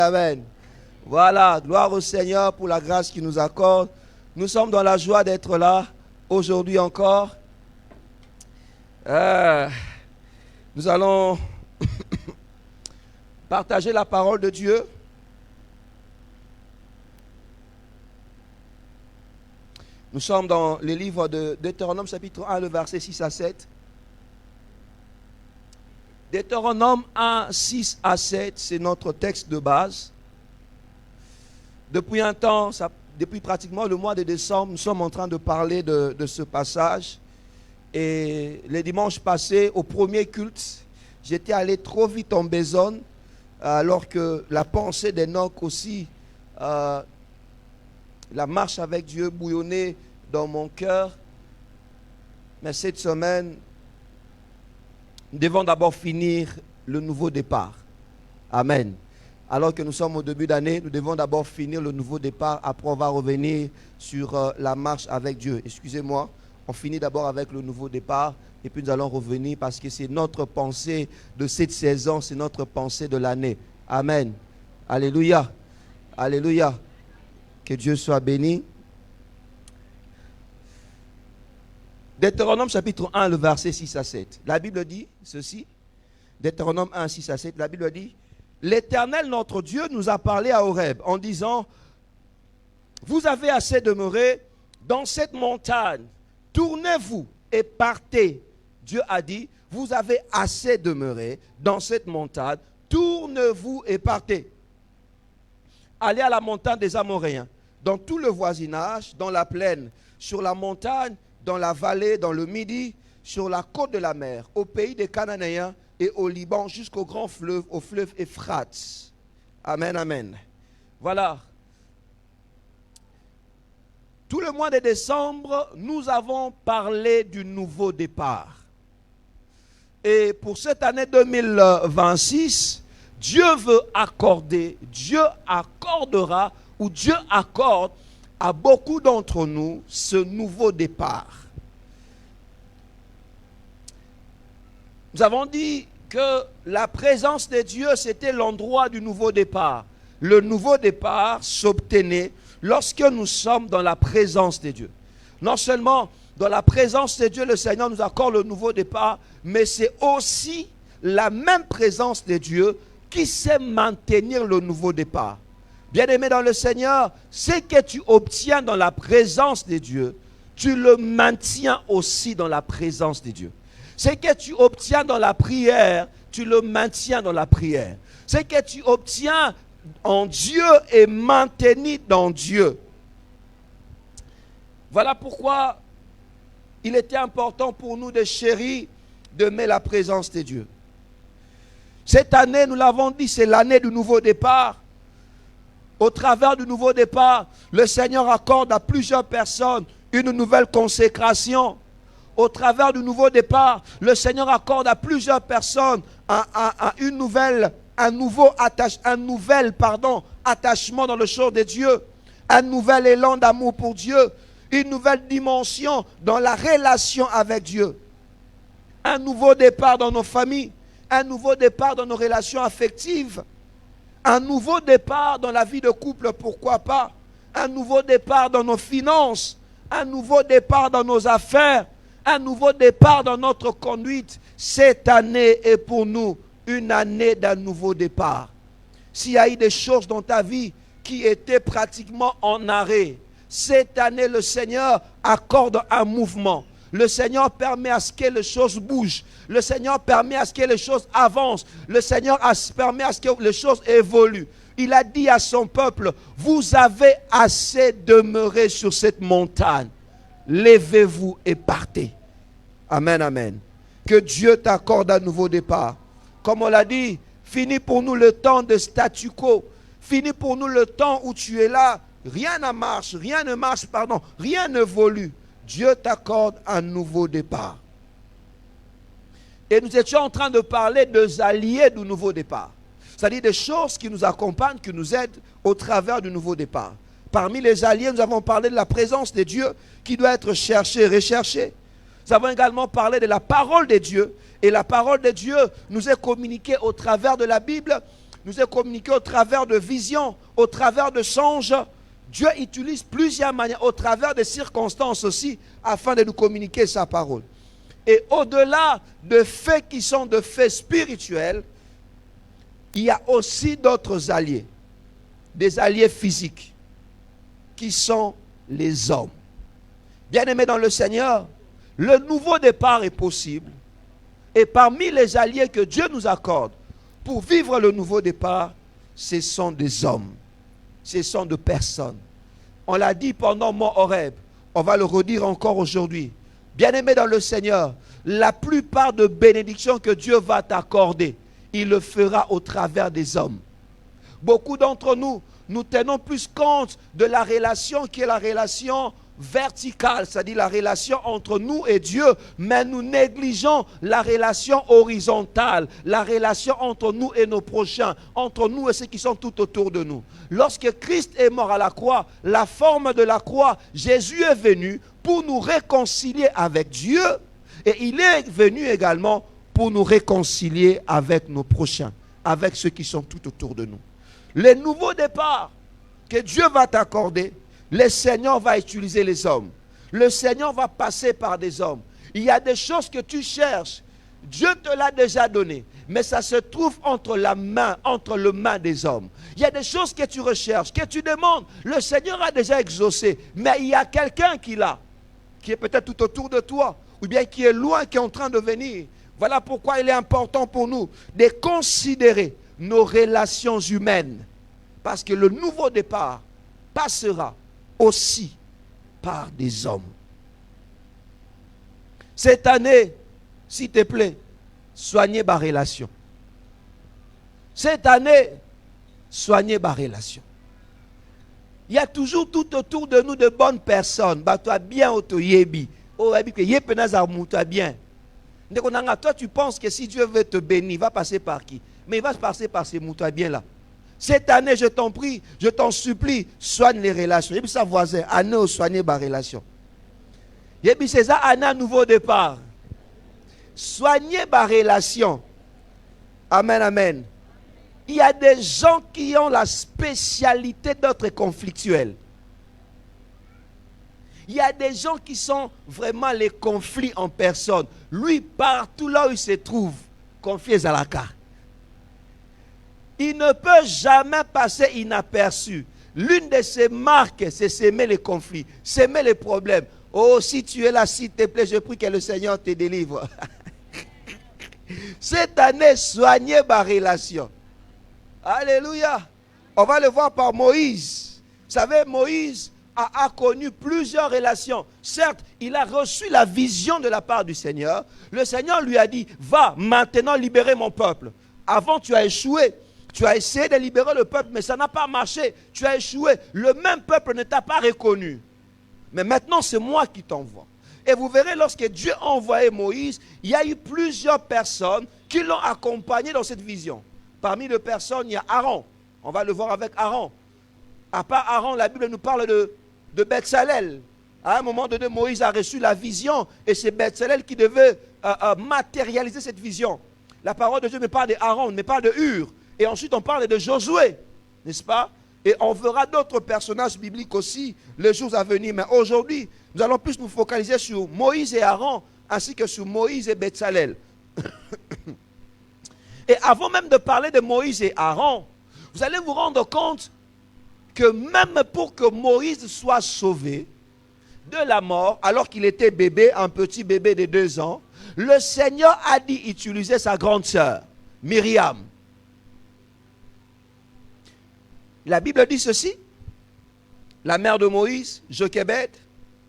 Amen. Voilà, gloire au Seigneur pour la grâce qu'il nous accorde. Nous sommes dans la joie d'être là aujourd'hui encore. Nous allons partager la parole de Dieu. Nous sommes dans le livre de Deutéronome chapitre 1, le verset 6 à 7. Deutéronome 1, 6 à 7, c'est notre texte de base. Depuis un temps, depuis pratiquement le mois de décembre, nous sommes en train de parler de ce passage. Et les dimanches passés, au premier culte, j'étais allé trop vite en besogne, alors que la pensée d'Enoch aussi, la marche avec Dieu bouillonnait dans mon cœur. Mais cette semaine, nous devons d'abord finir le nouveau départ. Amen. Alors que nous sommes au début d'année, nous devons d'abord finir le nouveau départ. Après, on va revenir sur la marche avec Dieu. Excusez-moi, on finit d'abord avec le nouveau départ et puis nous allons revenir parce que c'est notre pensée de cette saison, c'est notre pensée de l'année. Amen. Alléluia. Alléluia. Que Dieu soit béni. Deutéronome chapitre 1, le verset 6 à 7. La Bible dit ceci. Deutéronome 1, 6 à 7. La Bible dit: L'Éternel notre Dieu nous a parlé à Horeb en disant: Vous avez assez demeuré dans cette montagne. Tournez-vous et partez. Dieu a dit: Vous avez assez demeuré dans cette montagne. Tournez-vous et partez. Allez à la montagne des Amoréens, dans tout le voisinage, dans la plaine, sur la montagne, dans la vallée, dans le midi, sur la côte de la mer, au pays des Cananéens et au Liban, jusqu'au grand fleuve, au fleuve Euphrate. Amen, amen. Voilà. Tout le mois de décembre, nous avons parlé du nouveau départ. Et pour cette année 2026, Dieu veut accorder, Dieu accordera, ou Dieu accorde à beaucoup d'entre nous ce nouveau départ. Nous avons dit que la présence de Dieu, c'était l'endroit du nouveau départ. Le nouveau départ s'obtenait lorsque nous sommes dans la présence de Dieu. Non seulement dans la présence de Dieu, le Seigneur nous accorde le nouveau départ, mais c'est aussi la même présence de Dieu qui sait maintenir le nouveau départ. Bien-aimé dans le Seigneur, ce que tu obtiens dans la présence de Dieu, tu le maintiens aussi dans la présence de Dieu. Ce que tu obtiens dans la prière, tu le maintiens dans la prière. Ce que tu obtiens en Dieu est maintenu dans Dieu. Voilà pourquoi il était important pour nous de chérir, d'aimer la présence de Dieu. Cette année, nous l'avons dit, c'est l'année du nouveau départ. Au travers du nouveau départ, le Seigneur accorde à plusieurs personnes une nouvelle consécration. Au travers du nouveau départ, le Seigneur accorde à plusieurs personnes un nouvel attachement dans le choses de Dieu, un nouvel élan d'amour pour Dieu, une nouvelle dimension dans la relation avec Dieu, un nouveau départ dans nos familles, un nouveau départ dans nos relations affectives, un nouveau départ dans la vie de couple, pourquoi pas, un nouveau départ dans nos finances, un nouveau départ dans nos affaires, un nouveau départ dans notre conduite. Cette année est pour nous une année d'un nouveau départ. S'il y a eu des choses dans ta vie qui étaient pratiquement en arrêt, cette année le Seigneur accorde un mouvement. Le Seigneur permet à ce que les choses bougent. Le Seigneur permet à ce que les choses avancent. Le Seigneur permet à ce que les choses évoluent. Il a dit à son peuple: vous avez assez demeuré sur cette montagne. Levez-vous et partez. Amen, amen. Que Dieu t'accorde un nouveau départ. Comme on l'a dit, fini pour nous le temps de statu quo. Fini pour nous le temps où tu es là. Rien ne marche, rien n'évolue. Dieu t'accorde un nouveau départ. Et nous étions en train de parler des alliés du nouveau départ. C'est-à-dire des choses qui nous accompagnent, qui nous aident au travers du nouveau départ. Parmi les alliés, nous avons parlé de la présence de Dieu qui doit être cherchée, recherchée. Nous avons également parlé de la parole de Dieu. Et la parole de Dieu nous est communiquée au travers de la Bible. nous est communiqué au travers de visions, au travers de songes. Dieu utilise plusieurs manières, au travers des circonstances aussi, afin de nous communiquer sa parole. Et au-delà de faits qui sont de faits spirituels, il y a aussi d'autres alliés, des alliés physiques, qui sont les hommes. Bien-aimés dans le Seigneur, le nouveau départ est possible. Et parmi les alliés que Dieu nous accorde pour vivre le nouveau départ, ce sont des hommes, ce sont des personnes. On l'a dit pendant Mont Horeb, on va le redire encore aujourd'hui. Bien-aimés dans le Seigneur, la plupart de bénédictions que Dieu va t'accorder, il le fera au travers des hommes. Beaucoup d'entre nous, nous tenons plus compte de la relation qui est la relation verticale, c'est-à-dire la relation entre nous et Dieu, mais nous négligeons la relation horizontale, la relation entre nous et nos prochains, entre nous et ceux qui sont tout autour de nous. Lorsque Christ est mort à la croix, la forme de la croix, Jésus est venu pour nous réconcilier avec Dieu, et il est venu également pour nous réconcilier avec nos prochains, avec ceux qui sont tout autour de nous. Les nouveaux départs que Dieu va t'accorder, le Seigneur va utiliser les hommes. Le Seigneur va passer par des hommes. Il y a des choses que tu cherches. Dieu te l'a déjà donné. Mais ça se trouve entre le main des hommes. Il y a des choses que tu recherches, que tu demandes. Le Seigneur a déjà exaucé. Mais il y a quelqu'un qui l'a, qui est peut-être tout autour de toi, ou bien qui est loin, qui est en train de venir. Voilà pourquoi il est important pour nous de considérer nos relations humaines. Parce que le nouveau départ passera aussi par des hommes. Cette année, s'il te plaît, soignez ma relation. Cette année, soignez ma relation. Il y a toujours tout autour de nous de bonnes personnes. Bah, toi bien, au yebi. Oh, toi bien. Toi, tu penses que si Dieu veut te bénir, il va passer par qui? Mais il va passer par ces moutons bien là. Cette année, je t'en prie, je t'en supplie, soigne les relations. Et puis sa voisin, année soigner ma relation. Et puis c'est ça, année un nouveau départ. Soignez ma relation. Amen, amen. Il y a des gens qui ont la spécialité d'être conflictuels. Il y a des gens qui sont vraiment les conflits en personne. Lui, partout là où il se trouve, conflit à la carte. Il ne peut jamais passer inaperçu. L'une de ses marques, c'est s'aimer les conflits, s'aimer les problèmes. Oh, si tu es là, s'il te plaît, je prie que le Seigneur te délivre. Cette année, soignez ma relation. Alléluia. On va le voir par Moïse. Vous savez, Moïse a connu plusieurs relations. Certes, il a reçu la vision de la part du Seigneur. Le Seigneur lui a dit, va maintenant libérer mon peuple. Avant, tu as échoué. Tu as essayé de libérer le peuple, mais ça n'a pas marché. Tu as échoué. Le même peuple ne t'a pas reconnu. Mais maintenant, c'est moi qui t'envoie. Et vous verrez, lorsque Dieu a envoyé Moïse, il y a eu plusieurs personnes qui l'ont accompagné dans cette vision. Parmi les personnes, il y a Aaron. On va le voir avec Aaron. À part Aaron, la Bible nous parle de Bezalel. À un moment donné, Moïse a reçu la vision et c'est Bezalel qui devait matérialiser cette vision. La parole de Dieu me parle d'Aaron, me parle de Hur. Et ensuite, on parle de Josué, n'est-ce pas? Et on verra d'autres personnages bibliques aussi les jours à venir. Mais aujourd'hui, nous allons plus nous focaliser sur Moïse et Aaron, ainsi que sur Moïse et Bezalel. Et avant même de parler de Moïse et Aaron, vous allez vous rendre compte que même pour que Moïse soit sauvé de la mort, alors qu'il était bébé, un petit bébé de 2 ans, le Seigneur a dit utiliser sa grande sœur, Myriam. La Bible dit ceci, la mère de Moïse, Jochebed,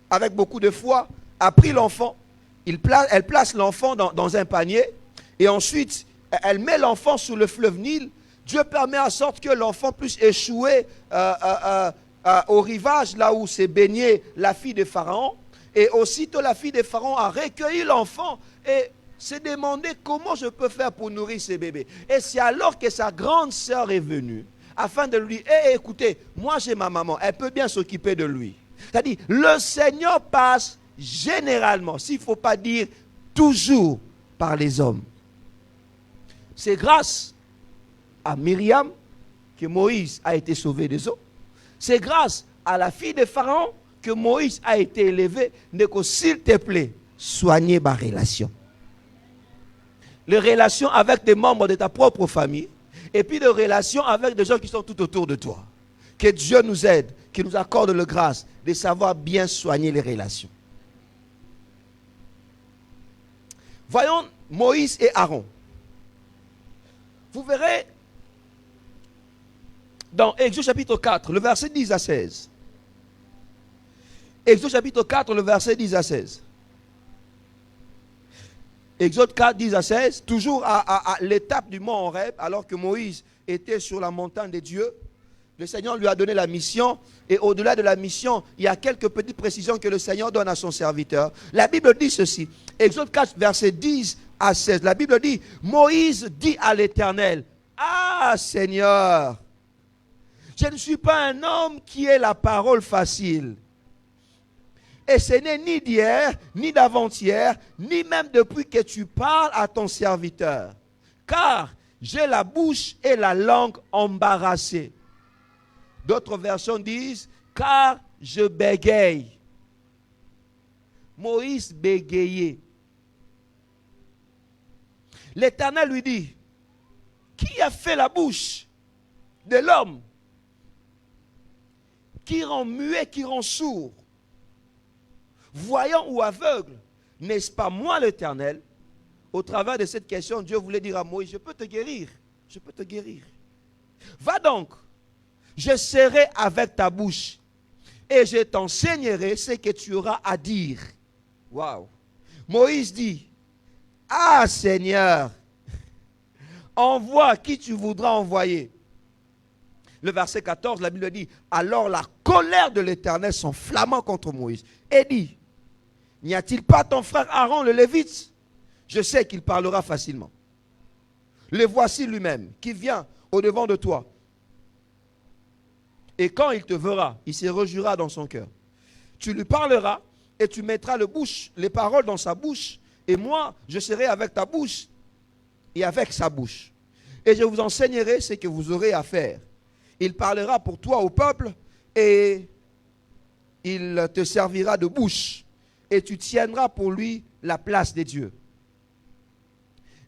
avec beaucoup de foi, a pris l'enfant, elle place l'enfant dans un panier, et ensuite, elle met l'enfant sous le fleuve Nil. Dieu permet en sorte que l'enfant puisse échouer au rivage, là où s'est baignée la fille de Pharaon. Et aussitôt, la fille de Pharaon a recueilli l'enfant et s'est demandé comment je peux faire pour nourrir ce bébé. Et c'est alors que sa grande sœur est venue, afin de lui dire, écoutez, moi j'ai ma maman, elle peut bien s'occuper de lui. C'est-à-dire, le Seigneur passe généralement, s'il ne faut pas dire toujours, par les hommes. C'est grâce à Myriam que Moïse a été sauvé des eaux. C'est grâce à la fille de Pharaon que Moïse a été élevé. Ne que s'il te plaît, soignez ma relation. Les relations avec des membres de ta propre famille et puis les relations avec des gens qui sont tout autour de toi. Que Dieu nous aide, qu'il nous accorde la grâce de savoir bien soigner les relations. Voyons Moïse et Aaron. Vous verrez dans Exode chapitre 4, le verset 10 à 16. Exode chapitre 4, le verset 10 à 16. Exode 4, 10 à 16, toujours à l'étape du mont Horeb, alors que Moïse était sur la montagne de Dieu. Le Seigneur lui a donné la mission, et au-delà de la mission, il y a quelques petites précisions que le Seigneur donne à son serviteur. La Bible dit ceci, Exode 4, verset 10 à 16, la Bible dit, Moïse dit à l'Éternel, « Ah Seigneur, je ne suis pas un homme qui ait la parole facile. Et ce n'est ni d'hier, ni d'avant-hier, ni même depuis que tu parles à ton serviteur. Car j'ai la bouche et la langue embarrassées. » D'autres versions disent, car je bégaye. Moïse bégayait. L'Éternel lui dit, qui a fait la bouche de l'homme? Qui rend muet, qui rend sourd? Voyant ou aveugle, n'est-ce pas moi l'Éternel? Au travers de cette question, Dieu voulait dire à Moïse, je peux te guérir, je peux te guérir. Va donc, je serai avec ta bouche et je t'enseignerai ce que tu auras à dire. Waouh! Moïse dit, ah Seigneur, envoie qui tu voudras envoyer. Le verset 14, la Bible dit, alors la colère de l'Éternel s'enflamma contre Moïse et dit, n'y a-t-il pas ton frère Aaron le Lévite? Je sais qu'il parlera facilement. Le voici lui-même qui vient au-devant de toi. Et quand il te verra, il se réjouira dans son cœur. Tu lui parleras et tu mettras les paroles dans sa bouche. Et moi, je serai avec ta bouche et avec sa bouche. Et je vous enseignerai ce que vous aurez à faire. Il parlera pour toi au peuple et il te servira de bouche. Et tu tiendras pour lui la place des dieux.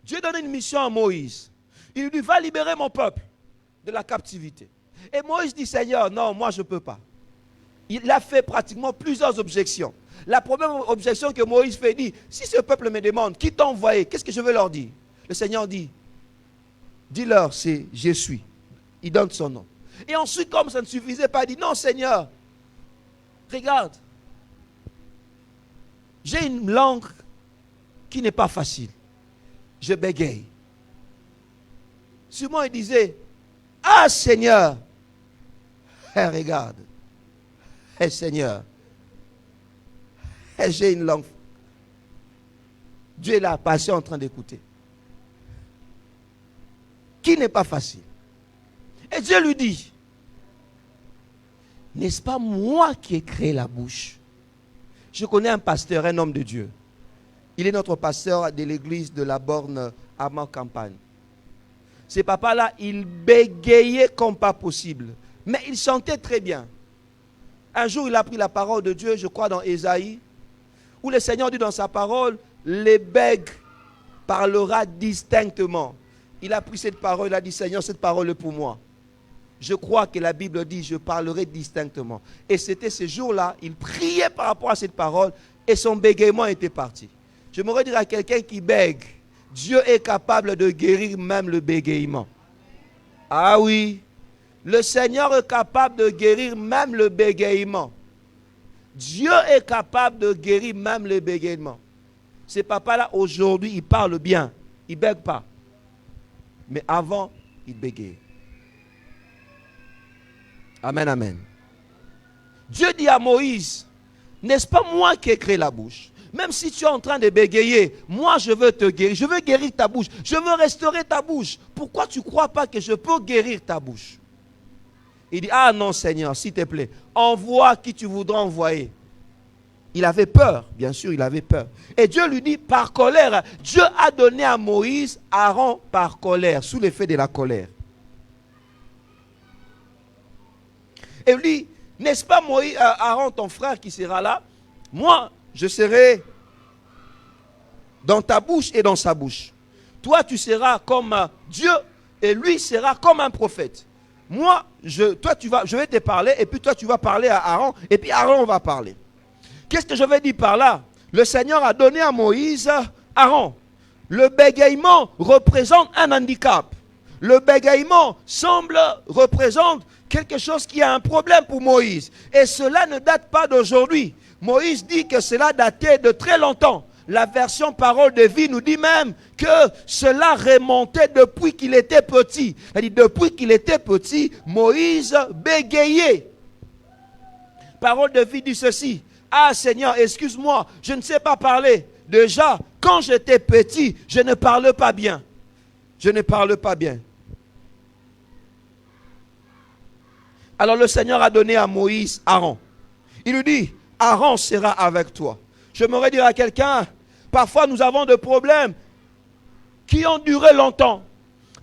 Dieu donne une mission à Moïse. Il lui va libérer mon peuple de la captivité. Et Moïse dit, Seigneur, non, moi je ne peux pas. Il a fait pratiquement plusieurs objections. La première objection que Moïse fait, dit, si ce peuple me demande, qui t'a envoyé, qu'est-ce que je vais leur dire? Le Seigneur dit, dis-leur, c'est je suis. Il donne son nom. Et ensuite, comme ça ne suffisait pas, il dit, non Seigneur, regarde, j'ai une langue qui n'est pas facile. Je bégaye. Souvent il disait, ah Seigneur, regarde, Seigneur, j'ai une langue. Dieu est là, patient en train d'écouter. Qui n'est pas facile. Et Dieu lui dit, n'est-ce pas moi qui ai créé la bouche? Je connais un pasteur, un homme de Dieu. Il est notre pasteur de l'église de la Borne à ma campagne. Ce papa-là, il bégayait comme pas possible. Mais il chantait très bien. Un jour, il a pris la parole de Dieu, je crois dans Ésaïe, où le Seigneur dit dans sa parole, les bègues parlera distinctement. Il a pris cette parole, il a dit, Seigneur, cette parole est pour moi. Je crois que la Bible dit, je parlerai distinctement. Et c'était ce jour-là, il priait par rapport à cette parole et son bégaiement était parti. Je me dire à quelqu'un qui bègue, Dieu est capable de guérir même le bégaiement. Ah oui, le Seigneur est capable de guérir même le bégaiement. Dieu est capable de guérir même le bégaiement. Ce papa-là, aujourd'hui, il parle bien. Il ne bègue pas. Mais avant, il bégayait. Amen, amen. Dieu dit à Moïse, n'est-ce pas moi qui ai créé la bouche? Même si tu es en train de bégayer, moi je veux te guérir. Je veux guérir ta bouche. Je veux restaurer ta bouche. Pourquoi tu ne crois pas que je peux guérir ta bouche? Il dit, ah non Seigneur, s'il te plaît, envoie qui tu voudras envoyer. Il avait peur, bien sûr, il avait peur. Et Dieu lui dit, par colère, Dieu a donné à Moïse Aaron par colère, sous l'effet de la colère. Et il dit, n'est-ce pas Moïse, Aaron, ton frère qui sera là? Moi, je serai dans ta bouche et dans sa bouche. Toi, tu seras comme Dieu et lui sera comme un prophète. Moi, je vais te parler et puis toi, tu vas parler à Aaron et puis Aaron va parler. Qu'est-ce que je vais dire par là? Le Seigneur a donné à Moïse Aaron. Le bégaiement représente un handicap. Le bégaiement représente quelque chose qui a un problème pour Moïse. Et cela ne date pas d'aujourd'hui. Moïse dit que cela datait de très longtemps. La version Parole de vie nous dit même que cela remontait depuis qu'il était petit. C'est-à-dire depuis qu'il était petit, Moïse bégayait. Parole de vie dit ceci. Ah Seigneur, excuse-moi, je ne sais pas parler. Déjà, quand j'étais petit, je ne parle pas bien. Je ne parle pas bien. Alors le Seigneur a donné à Moïse Aaron. Il lui dit, Aaron sera avec toi. J'aimerais dire à quelqu'un, parfois nous avons des problèmes qui ont duré longtemps.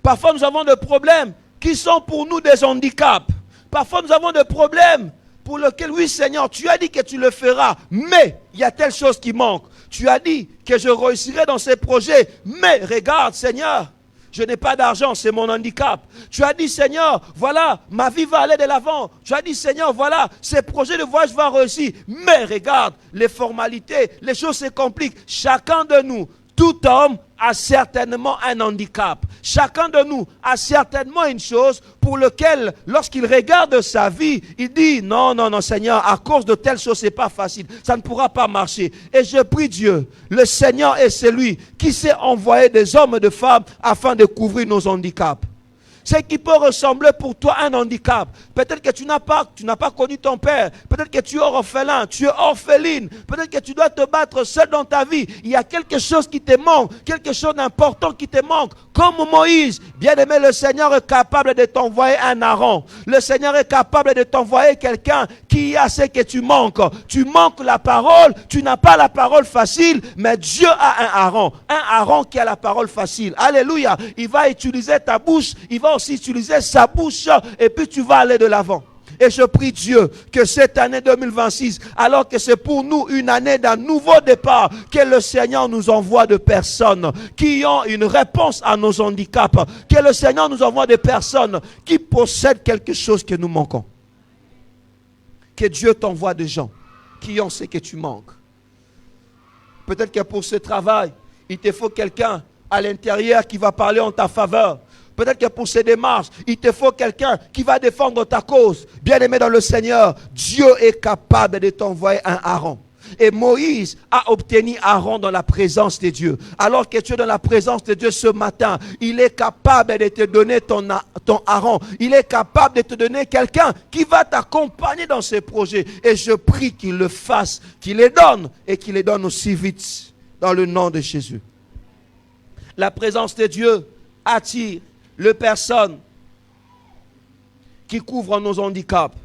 Parfois nous avons des problèmes qui sont pour nous des handicaps. Parfois nous avons des problèmes pour lesquels, oui Seigneur, tu as dit que tu le feras, mais il y a telle chose qui manque. Tu as dit que je réussirai dans ces projets, mais regarde Seigneur, je n'ai pas d'argent, c'est mon handicap. Tu as dit, Seigneur, voilà, ma vie va aller de l'avant. Tu as dit, Seigneur, voilà, ces projets de voyage vont réussir. Mais regarde, les formalités, les choses se compliquent. Chacun de nous, tout homme a certainement un handicap. Chacun de nous a certainement une chose pour laquelle, lorsqu'il regarde sa vie, il dit, non, non, non, Seigneur, à cause de telle chose, c'est pas facile. Ça ne pourra pas marcher. Et je prie Dieu, le Seigneur est celui qui s'est envoyé des hommes et des femmes afin de couvrir nos handicaps. C'est qui peut ressembler pour toi à un handicap. Peut-être que tu n'as pas connu ton père. Peut-être que tu es orphelin, tu es orpheline. Peut-être que tu dois te battre seul dans ta vie. Il y a quelque chose qui te manque, quelque chose d'important qui te manque. Comme Moïse, bien-aimé, le Seigneur est capable de t'envoyer un Aaron. Le Seigneur est capable de t'envoyer quelqu'un qui a ce que tu manques. Tu manques la parole, tu n'as pas la parole facile, mais Dieu a un Aaron. Un Aaron qui a la parole facile. Alléluia. Il va utiliser ta bouche, il va aussi utiliser sa bouche et puis tu vas aller de l'avant. Et je prie Dieu que cette année 2026, alors que c'est pour nous une année d'un nouveau départ, que le Seigneur nous envoie de personnes qui ont une réponse à nos handicaps, que le Seigneur nous envoie des personnes qui possèdent quelque chose que nous manquons. Que Dieu t'envoie des gens qui ont ce que tu manques. Peut-être que pour ce travail, il te faut quelqu'un à l'intérieur qui va parler en ta faveur. Peut-être que pour ces démarches, il te faut quelqu'un qui va défendre ta cause. Bien-aimé dans le Seigneur, Dieu est capable de t'envoyer un Aaron. Et Moïse a obtenu Aaron dans la présence de Dieu. Alors que tu es dans la présence de Dieu ce matin, il est capable de te donner ton Aaron. Il est capable de te donner quelqu'un qui va t'accompagner dans ses projets. Et je prie qu'il le fasse, qu'il les donne et qu'il les donne aussi vite dans le nom de Jésus. La présence de Dieu attire les personnes qui couvrent nos handicaps.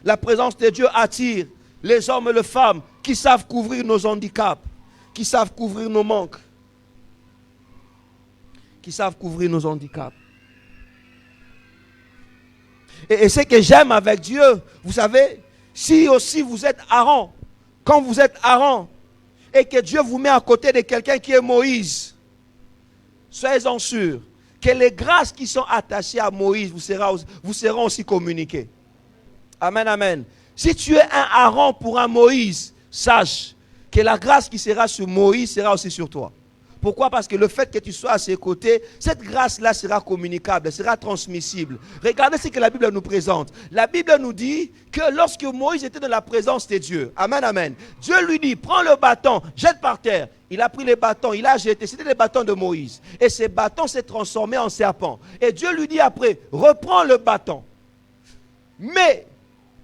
La présence de Dieu attire les hommes et les femmes qui savent couvrir nos handicaps, qui savent couvrir nos manques, qui savent couvrir nos handicaps. Et ce que j'aime avec Dieu, vous savez, si aussi vous êtes Aaron, quand vous êtes Aaron, et que Dieu vous met à côté de quelqu'un qui est Moïse, soyez-en sûrs que les grâces qui sont attachées à Moïse vous seront aussi communiquées. Amen, amen. Si tu es un Aaron pour un Moïse, sache que la grâce qui sera sur Moïse sera aussi sur toi. Pourquoi? Parce que le fait que tu sois à ses côtés, cette grâce-là sera communicable, sera transmissible. Regardez ce que la Bible nous présente. La Bible nous dit que lorsque Moïse était dans la présence de Dieu, amen, amen, Dieu lui dit, prends le bâton, jette par terre. Il a pris les bâtons, il a jeté, c'était les bâtons de Moïse. Et ces bâtons s'est transformé en serpent. Et Dieu lui dit après, reprends le bâton. Mais,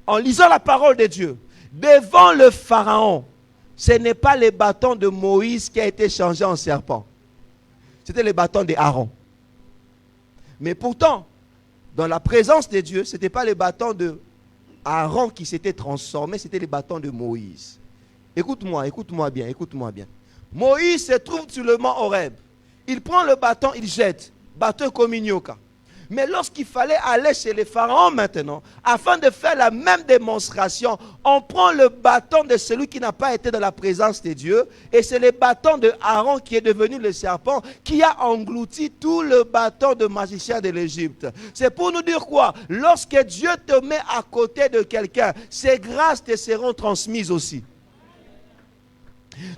en lisant la parole de Dieu, devant le Pharaon, ce n'est pas les bâtons de Moïse qui a été changé en serpent. C'était les bâtons d'Aaron. Mais pourtant, dans la présence de Dieu, ce n'était pas les bâtons d'Aaron qui s'étaient transformés, c'était les bâtons de Moïse. Écoute-moi bien, écoute-moi bien. Moïse se trouve sur le mont Horeb. Il prend le bâton, il jette. Bâton comme Ignoka. Mais lorsqu'il fallait aller chez les pharaons maintenant, afin de faire la même démonstration, on prend le bâton de celui qui n'a pas été dans la présence de Dieu, et c'est le bâton de Aaron qui est devenu le serpent, qui a englouti tout le bâton de magicien de l'Égypte. C'est pour nous dire quoi? Lorsque Dieu te met à côté de quelqu'un, ses grâces te seront transmises aussi.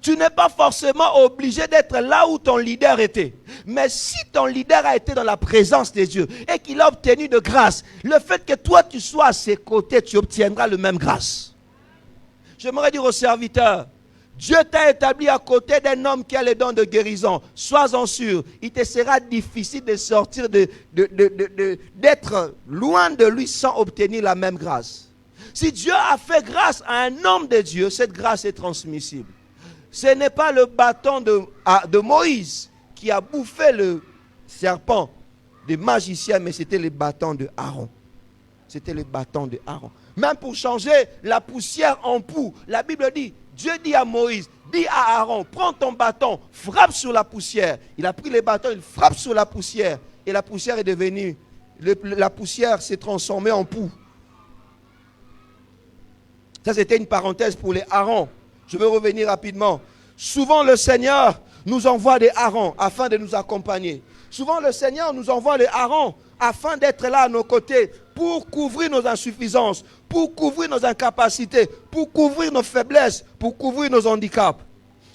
Tu n'es pas forcément obligé d'être là où ton leader était. Mais si ton leader a été dans la présence de Dieu et qu'il a obtenu de grâce, le fait que toi tu sois à ses côtés, tu obtiendras le même grâce. J'aimerais dire aux serviteurs, Dieu t'a établi à côté d'un homme qui a les dons de guérison. Sois-en sûr, il te sera difficile de sortir, d'être loin de lui sans obtenir la même grâce. Si Dieu a fait grâce à un homme de Dieu, cette grâce est transmissible. Ce n'est pas le bâton de Moïse qui a bouffé le serpent des magiciens, mais c'était le bâton de Aaron. C'était le bâton de Aaron. Même pour changer la poussière en poux, la Bible dit, Dieu dit à Moïse, dis à Aaron, prends ton bâton, frappe sur la poussière. Il a pris le bâton, il frappe sur la poussière. Et la poussière est devenue, la poussière s'est transformée en poux. Ça, c'était une parenthèse pour les Aaron. Je veux revenir rapidement. Souvent, le Seigneur nous envoie des Aaron afin de nous accompagner. Souvent, le Seigneur nous envoie des Aaron afin d'être là à nos côtés pour couvrir nos insuffisances, pour couvrir nos incapacités, pour couvrir nos faiblesses, pour couvrir nos handicaps.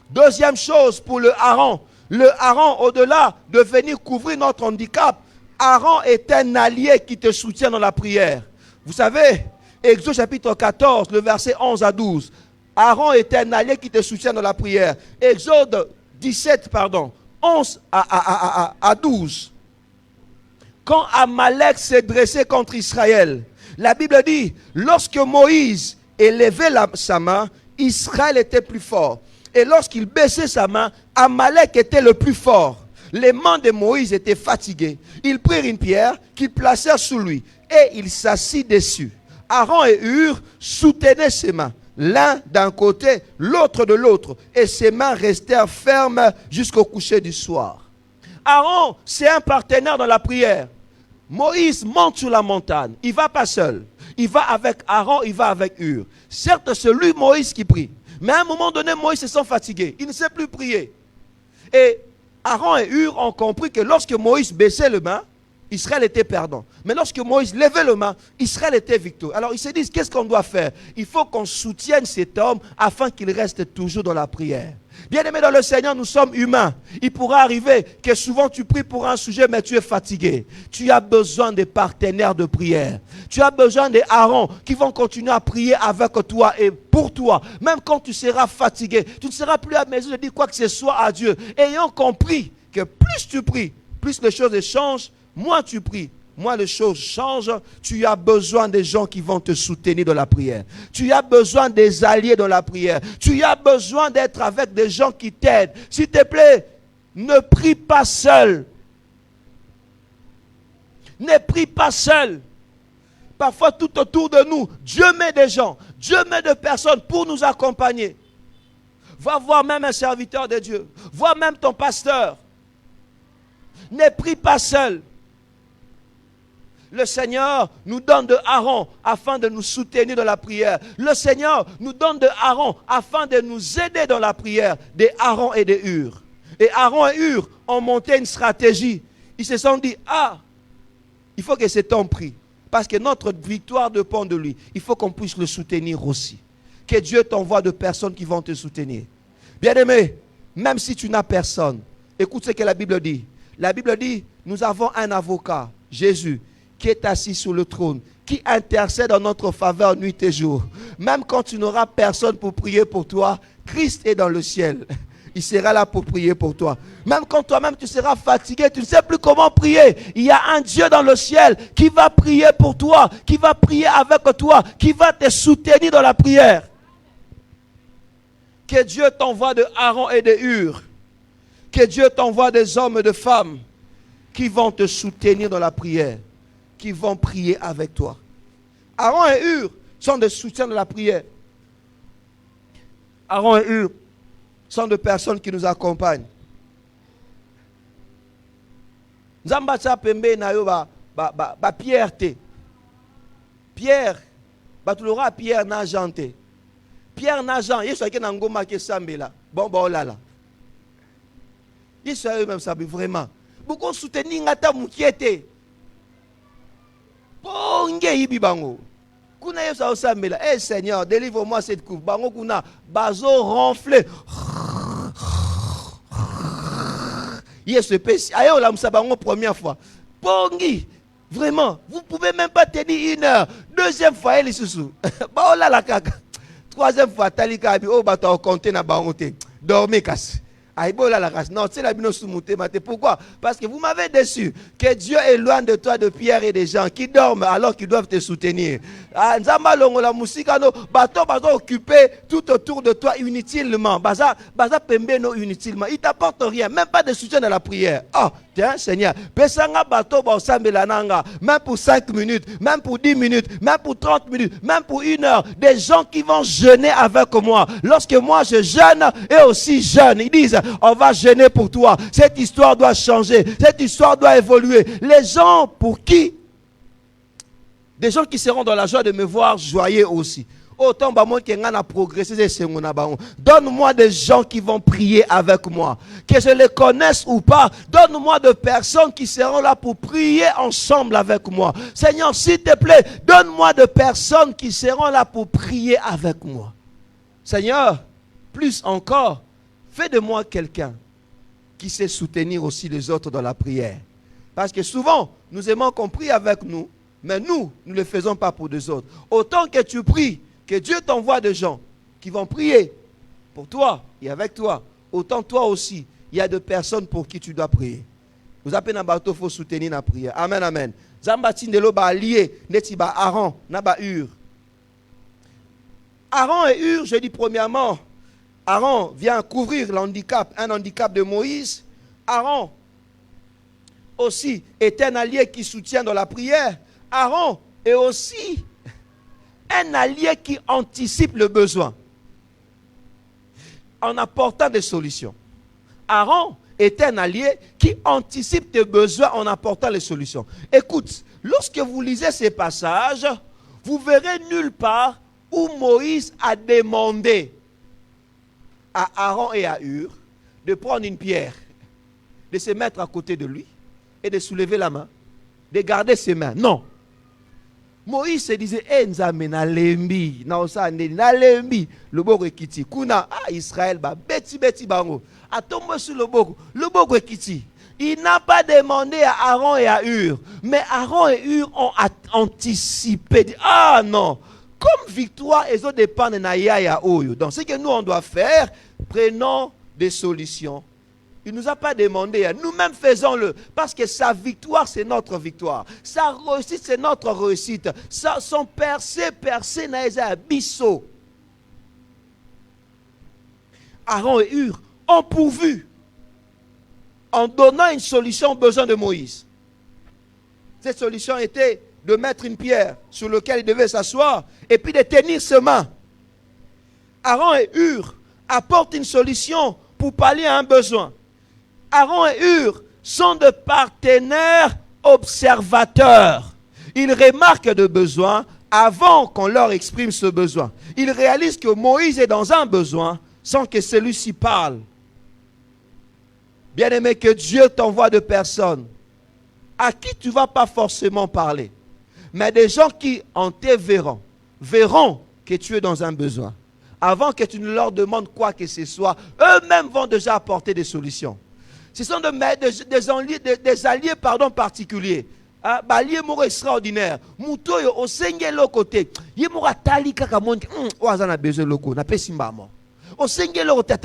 Deuxième chose pour le Aaron, au-delà de venir couvrir notre handicap, Aaron est un allié qui te soutient dans la prière. Vous savez, Exode chapitre 14, le verset 11 à 12. Aaron est un allié qui te soutient dans la prière. Exode 17, 11 à 12. Quand Amalek s'est dressé contre Israël, la Bible dit, lorsque Moïse élevait sa main, Israël était plus fort. Et lorsqu'il baissait sa main, Amalek était le plus fort. Les mains de Moïse étaient fatiguées. Ils prirent une pierre qu'ils placèrent sous lui et il s'assit dessus. Aaron et Hur soutenaient ses mains, l'un d'un côté, l'autre de l'autre, et ses mains restèrent fermes jusqu'au coucher du soir. Aaron, c'est un partenaire dans la prière. Moïse monte sur la montagne, il ne va pas seul. Il va avec Aaron, il va avec Hur. Certes, c'est lui, Moïse, qui prie. Mais à un moment donné, Moïse se sent fatigué. Il ne sait plus prier. Et Aaron et Hur ont compris que lorsque Moïse baissait les mains, Israël était perdant. Mais lorsque Moïse levait les mains, Israël était victorieux. Alors ils se disent, qu'est-ce qu'on doit faire? Il faut qu'on soutienne cet homme afin qu'il reste toujours dans la prière. Bien-aimés dans le Seigneur, nous sommes humains. Il pourra arriver que souvent tu pries pour un sujet, mais tu es fatigué. Tu as besoin de partenaires de prière. Tu as besoin des Aaron qui vont continuer à prier avec toi et pour toi. Même quand tu seras fatigué, tu ne seras plus à mesure de dire quoi que ce soit à Dieu. Ayant compris que plus tu pries, plus les choses changent, moins tu pries, moins les choses changent. Tu as besoin des gens qui vont te soutenir dans la prière. Tu as besoin des alliés dans la prière. Tu as besoin d'être avec des gens qui t'aident. S'il te plaît, ne prie pas seul. Ne prie pas seul. Parfois tout autour de nous, Dieu met des gens, Dieu met des personnes pour nous accompagner. Va voir même un serviteur de Dieu. Vois même ton pasteur. Ne prie pas seul. Le Seigneur nous donne de Aaron afin de nous soutenir dans la prière. Le Seigneur nous donne de Aaron afin de nous aider dans la prière. Des Aaron et des Hur. Et Aaron et Hur ont monté une stratégie. Ils se sont dit, il faut que cet homme prie. Parce que notre victoire dépend de lui. Il faut qu'on puisse le soutenir aussi. Que Dieu t'envoie de personnes qui vont te soutenir. Bien-aimé, même si tu n'as personne, écoute ce que la Bible dit. La Bible dit, nous avons un avocat, Jésus, qui est assis sur le trône, qui intercède en notre faveur nuit et jour. Même quand tu n'auras personne pour prier pour toi, Christ est dans le ciel. Il sera là pour prier pour toi. Même quand toi-même tu seras fatigué, tu ne sais plus comment prier. Il y a un Dieu dans le ciel qui va prier pour toi, qui va prier avec toi, qui va te soutenir dans la prière. Que Dieu t'envoie de Aaron et de Hur. Que Dieu t'envoie des hommes et des femmes qui vont te soutenir dans la prière, qui vont prier avec toi. Aaron et Hur sont des soutiens de la prière. Aaron et Hur sont des personnes qui nous accompagnent. Nzamba tsa pembe na yo Pierre te. Pierre, batulora Pierre na Jean te. Pierre na Jean, yesu ake na ngoma ke sambela. Bon, là. Yesu a eux-mêmes sabi vraiment. Beaucoup soutenir ngata mukiete. Bonge yibi bango. Kuna yesu a sambela. Eh Seigneur, délivre-moi cette coupe. Bango kuna bazo ronflé. Yesu pesi. Ayo la msabango première fois. Bongi. Vraiment, vous ne pouvez même pas tenir 1 heure. Deuxième fois, elle est sous. Bah, oh là la caca. Troisième fois, talika abi oh bato compter na baonte. Dormez casse. Aïe là la casse. Non, c'est la bino soumouté mate. Pourquoi? Parce que vous m'avez déçu. Que Dieu est loin de toi de Pierre et des gens qui dorment alors qu'ils doivent te soutenir. Nzamba longo la musika no bato occupé tout autour de toi inutilement. Baza pembe no inutilement. Il t'apporte rien, même pas de soutien dans la prière. Oh, tiens Seigneur, pesanga bato ba osambela nanga, même pour 5 minutes, même pour 10 minutes, même pour 30 minutes, même pour 1 heure, des gens qui vont jeûner avec moi. Lorsque moi je jeûne, eux aussi jeûnent. Ils disent, on va jeûner pour toi. Cette histoire doit changer, cette histoire doit évoluer. Les gens pour qui? Des gens qui seront dans la joie de me voir joyeux aussi. Autant bah moi qui a progressé, donne-moi des gens qui vont prier avec moi, que je les connaisse ou pas. Donne-moi de personnes qui seront là pour prier ensemble avec moi. Seigneur, s'il te plaît, donne-moi de personnes qui seront là pour prier avec moi. Seigneur, plus encore, fais de moi quelqu'un qui sait soutenir aussi les autres dans la prière. Parce que souvent, nous aimons qu'on prie avec nous, mais nous ne le faisons pas pour les autres. Autant que tu pries, que Dieu t'envoie des gens qui vont prier pour toi et avec toi, autant toi aussi, il y a des personnes pour qui tu dois prier. Vous appelez un bateau, il faut soutenir la prière. Amen, amen. Zambatindelo ba allié, neti ba Aaron, na ba Hur. Aaron et Hur, je dis premièrement, Aaron vient couvrir l'handicap, un handicap de Moïse. Aaron aussi est un allié qui soutient dans la prière. Aaron est aussi un allié qui anticipe le besoin en apportant des solutions. Aaron est un allié qui anticipe tes besoins en apportant les solutions. Écoute, lorsque vous lisez ces passages, vous verrez nulle part où Moïse a demandé à Aaron et à Hur de prendre une pierre, de se mettre à côté de lui et de soulever la main, de garder ses mains. Non. Moïse se disait, Nzambe na lembi, na osande na lembi, le boko ekiti. Kuna Israël ba beti bango. Atombe sur le boko ekiti. Il n'a pas demandé à Aaron et à Hur, mais Aaron et Hur ont anticipé. Ah non, comme victoire, ils ont dépendent na ya oyo. Donc ce que nous on doit faire, prenons des solutions. Il ne nous a pas demandé, nous-mêmes faisons-le, parce que sa victoire, c'est notre victoire. Sa réussite, c'est notre réussite. Son percé, naïsa bisso. Aaron et Hur ont pourvu en donnant une solution aux besoins de Moïse. Cette solution était de mettre une pierre sur laquelle il devait s'asseoir et puis de tenir ses mains. Aaron et Hur apportent une solution pour pallier à un besoin. Aaron et Hur sont de partenaires observateurs. Ils remarquent de besoin avant qu'on leur exprime ce besoin. Ils réalisent que Moïse est dans un besoin sans que celui-ci parle. Bien-aimé, que Dieu t'envoie de personnes à qui tu ne vas pas forcément parler, mais des gens qui, en te verront que tu es dans un besoin. Avant que tu ne leur demandes quoi que ce soit, eux-mêmes vont déjà apporter des solutions. Ce sont des alliés particuliers. Alliés extraordinaires. Moutoyo au sengelo côté. Yemura tali kaka monki. Ouazana besoin loko. Na pesimbamo. Au sengelo côté.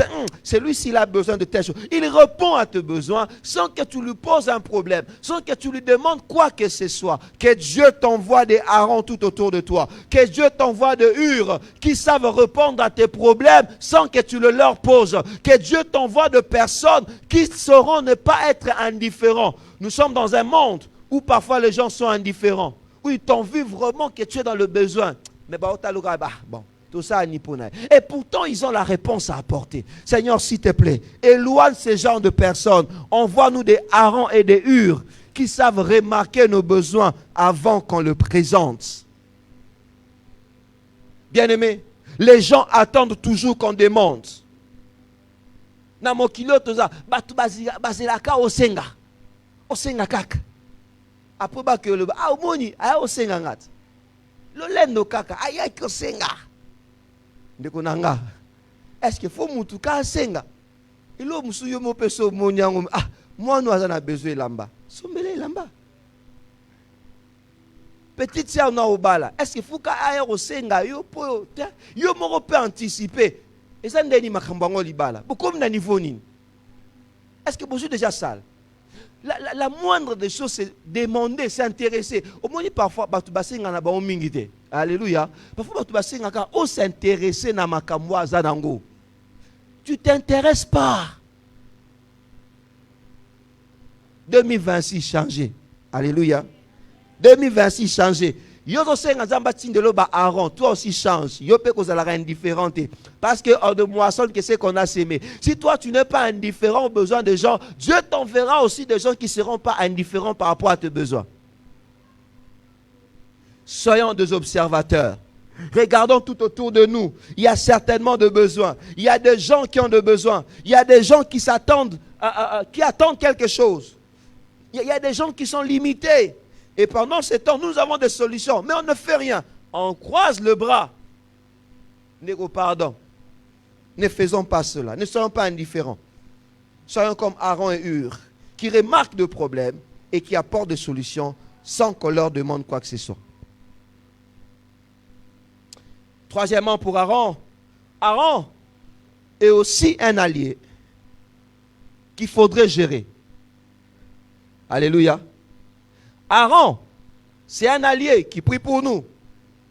Celui-ci a besoin de telle chose. Il répond à tes besoins sans que tu lui poses un problème, sans que tu lui demandes quoi que ce soit. Que Dieu t'envoie des Aaron tout autour de toi. Que Dieu t'envoie de Hur qui savent répondre à tes problèmes sans que tu le leur poses. Que Dieu t'envoie de personnes qui sauront ne pas être indifférents. Nous sommes dans un monde où parfois les gens sont indifférents, où ils t'ont vu vraiment que tu es dans le besoin. Mais bon. Tout ça à Nippona. Et pourtant, ils ont la réponse à apporter. Seigneur, s'il te plaît, éloigne ces genres de personnes. Envoie-nous des Aaron et des Hur qui savent remarquer nos besoins avant qu'on le présente. Bien-aimés, les gens attendent toujours qu'on demande. Na mokilo toza batu bazilaka osenga. Osenga kaka. Après ba ke le omoni aya osenga ngati. Lo lendo kaka aya ki osenga. Ndeko nanga. Est-ce que faut mutu ka senga? Ilo musu yo mo peso monyango moi nous avons besoin lamba. Sombele lamba. Petite sœur na obala. Est-ce qu'il faut ka aya osenga yo po yo mo peut anticiper? Et ça ndeni makambango libala. Beaucoup na niveau nini? Est-ce que vous êtes déjà sale? La moindre des choses, c'est demander, s'intéresser. Au moins, parfois, alléluia. Parfois, on s'intéresser na makamwa zanango. Tu t'intéresses pas. 2026 changé. Alléluia. 2026 changé. Yo senga zamba tindelo ba Aaron, toi aussi change. Yo pe kozala indifférente parce que hors de moisson que c'est qu'on a sémé. Si toi tu n'es pas indifférent aux besoins des gens, Dieu t'enverra aussi des gens qui ne seront pas indifférents par rapport à tes besoins. Soyons des observateurs. Regardons tout autour de nous. Il y a certainement de besoins. Il y a des gens qui ont de besoins. Il y a des gens qui s'attendent, qui attendent quelque chose. Il y a des gens qui sont limités. Et pendant ce temps, nous avons des solutions. Mais on ne fait rien. On croise le bras. Négo, pardon. Ne faisons pas cela. Ne soyons pas indifférents. Soyons comme Aaron et Hur, qui remarquent des problèmes et qui apportent des solutions sans qu'on leur demande quoi que ce soit. Troisièmement, pour Aaron, Aaron est aussi un allié qu'il faudrait gérer. Alléluia. Aaron, c'est un allié qui prie pour nous.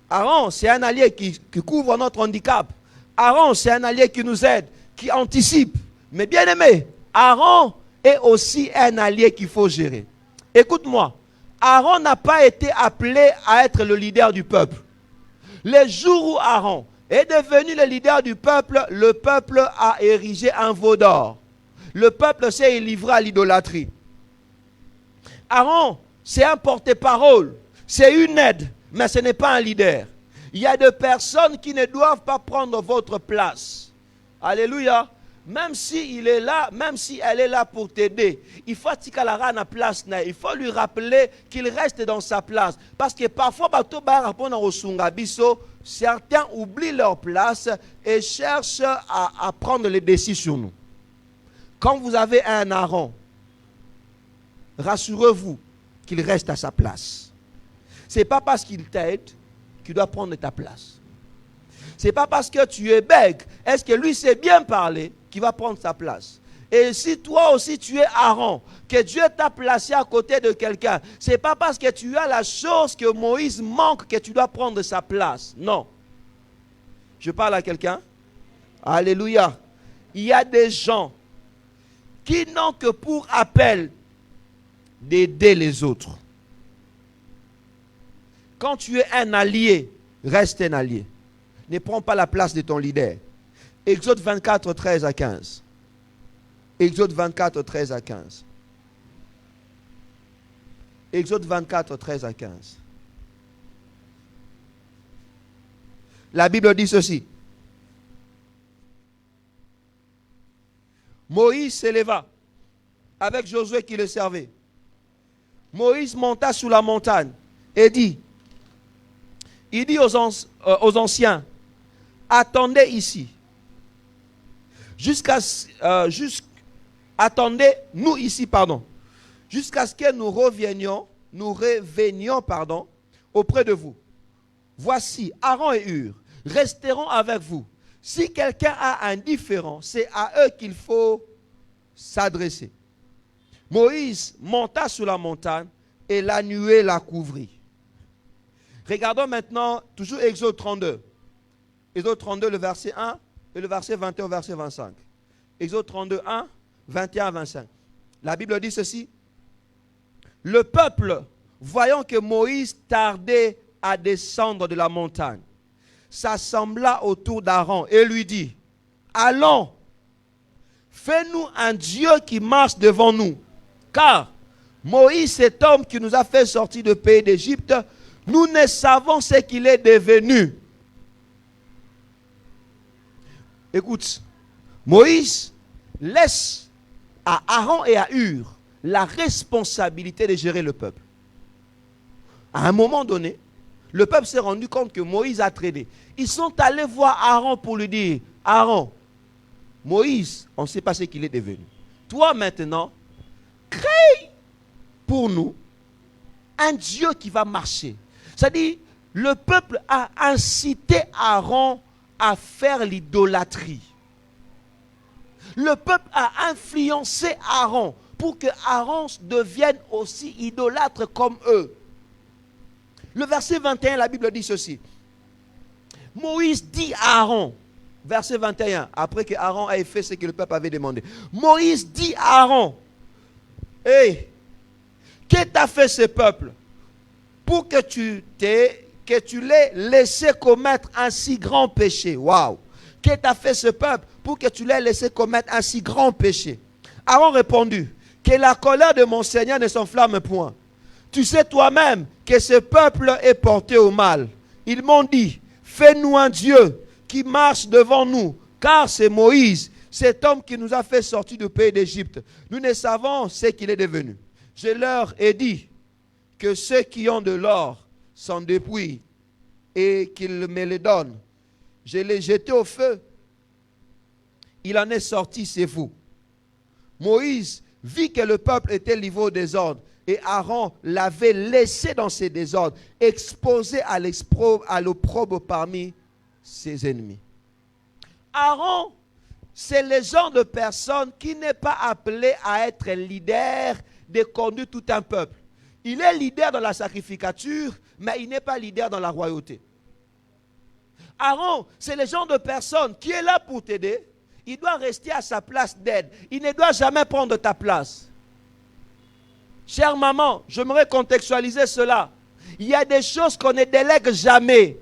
Aaron, c'est un allié qui couvre notre handicap. Aaron, c'est un allié qui nous aide, qui anticipe. Mais bien aimé, Aaron est aussi un allié qu'il faut gérer. Écoute-moi, Aaron n'a pas été appelé à être le leader du peuple. Le jour où Aaron est devenu le leader du peuple, le peuple a érigé un veau d'or. Le peuple s'est livré à l'idolâtrie. Aaron, c'est un porte-parole, c'est une aide, mais ce n'est pas un leader. Il y a des personnes qui ne doivent pas prendre votre place. Alléluia. Même s'il est là, même si elle est là pour t'aider, il faut lui rappeler qu'il reste dans sa place. Parce que parfois, certains oublient leur place et cherchent à prendre les décisions sur nous. Quand vous avez un Aaron, rassurez-vous qu'il reste à sa place. Ce n'est pas parce qu'il t'aide qu'il doit prendre ta place. Ce n'est pas parce que tu es bègue, est-ce que lui sait bien parler, qu'il va prendre sa place. Et si toi aussi tu es Aaron, que Dieu t'a placé à côté de quelqu'un, ce n'est pas parce que tu as la chose que Moïse manque que tu dois prendre sa place. Non. Je parle à quelqu'un. Alléluia. Il y a des gens qui n'ont que pour appel d'aider les autres. Quand tu es un allié, reste un allié. Ne prends pas la place de ton leader. Exode 24, 13 à 15. Exode 24, 13 à 15. Exode 24, 13 à 15. La Bible dit ceci. Moïse s'éleva avec Josué qui le servait. Moïse monta sur la montagne et dit, il dit aux anciens, attendez ici. Attendez-nous ici, jusqu'à ce que nous revenions, auprès de vous. Voici, Aaron et Hur resteront avec vous. Si quelqu'un a un différend, c'est à eux qu'il faut s'adresser. Moïse monta sur la montagne et la nuée la couvrit. Regardons maintenant, toujours Exode 32. Exode 32, le verset 1 et le verset 21 au verset 25. Exode 32, 1, 21 à 25. La Bible dit ceci. Le peuple, voyant que Moïse tardait à descendre de la montagne, s'assembla autour d'Aaron et lui dit, allons, fais-nous un Dieu qui marche devant nous, car Moïse, cet homme qui nous a fait sortir du pays d'Égypte, nous ne savons ce qu'il est devenu. Écoute, Moïse laisse à Aaron et à Hur la responsabilité de gérer le peuple. À un moment donné, le peuple s'est rendu compte que Moïse a traîné. Ils sont allés voir Aaron pour lui dire, Aaron, Moïse, on ne sait pas ce qu'il est devenu. Toi maintenant, crée pour nous un Dieu qui va marcher. C'est-à-dire, le peuple a incité Aaron à faire l'idolâtrie. Le peuple a influencé Aaron pour que Aaron devienne aussi idolâtre comme eux. Le verset 21, la Bible dit ceci. Moïse dit à Aaron, verset 21, après que Aaron ait fait ce que le peuple avait demandé. Moïse dit à Aaron, hey, que t'a fait ce peuple pour que tu l'aies laissé commettre un si grand péché? Waouh! Que t'a fait ce peuple pour que tu l'aies laissé commettre un si grand péché? Aaron répondit, que la colère de mon Seigneur ne s'enflamme point. Tu sais toi-même que ce peuple est porté au mal. Ils m'ont dit, fais-nous un Dieu qui marche devant nous, car c'est Moïse, cet homme qui nous a fait sortir du pays d'Égypte. Nous ne savons ce qu'il est devenu. Je leur ai dit que ceux qui ont de l'or s'en dépouillent et qu'ils me le donnent. Je l'ai jeté au feu. Il en est sorti, c'est vous. Moïse vit que le peuple était livré au désordre et Aaron l'avait laissé dans ses désordres, exposé à l'opprobre parmi ses ennemis. Aaron, c'est le genre de personne qui n'est pas appelé à être leader de conduire tout un peuple. Il est leader dans la sacrificature, mais il n'est pas leader dans la royauté. Aaron, c'est le genre de personne qui est là pour t'aider. Il doit rester à sa place d'aide. Il ne doit jamais prendre ta place. Chère maman, j'aimerais contextualiser cela. Il y a des choses qu'on ne délègue jamais.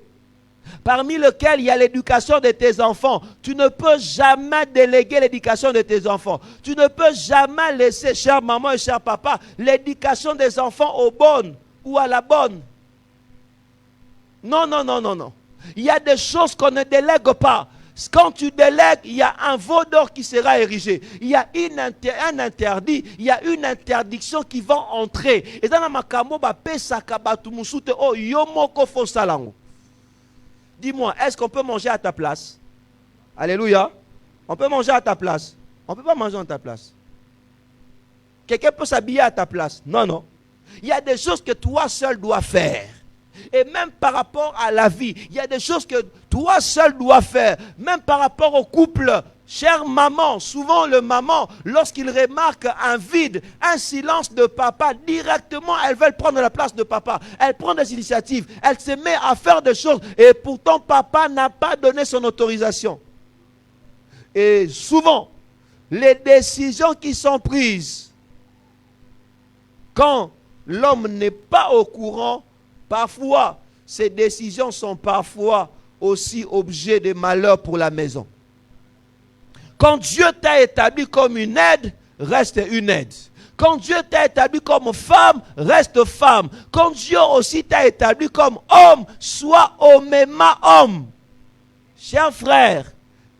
Parmi lesquelles il y a l'éducation de tes enfants. Tu ne peux jamais déléguer l'éducation de tes enfants. Tu ne peux jamais laisser, chère maman et cher papa, l'éducation des enfants aux bonnes ou à la bonne. Non, non, non, non, non. Il y a des choses qu'on ne délègue pas. Quand tu délègues, il y a un veau d'or qui sera érigé. Il y a un interdit, il y a une interdiction qui va entrer. Et dans la makamo, dis-moi, est-ce qu'on peut manger à ta place? Alléluia. On peut manger à ta place. On ne peut pas manger à ta place. Quelqu'un peut s'habiller à ta place. Non, non. Il y a des choses que toi seul dois faire. Et même par rapport à la vie, il y a des choses que toi seul dois faire. Même par rapport au couple. Chère maman, souvent le maman, lorsqu'il remarque un vide, un silence de papa, directement elle veut prendre la place de papa. Elle prend des initiatives, elle se met à faire des choses et pourtant papa n'a pas donné son autorisation. Et souvent, les décisions qui sont prises, quand l'homme n'est pas au courant, parfois, ces décisions sont parfois aussi objet de malheur pour la maison. Quand Dieu t'a établi comme une aide, reste une aide. Quand Dieu t'a établi comme femme, reste femme. Quand Dieu aussi t'a établi comme homme, sois au même homme. Chers frères,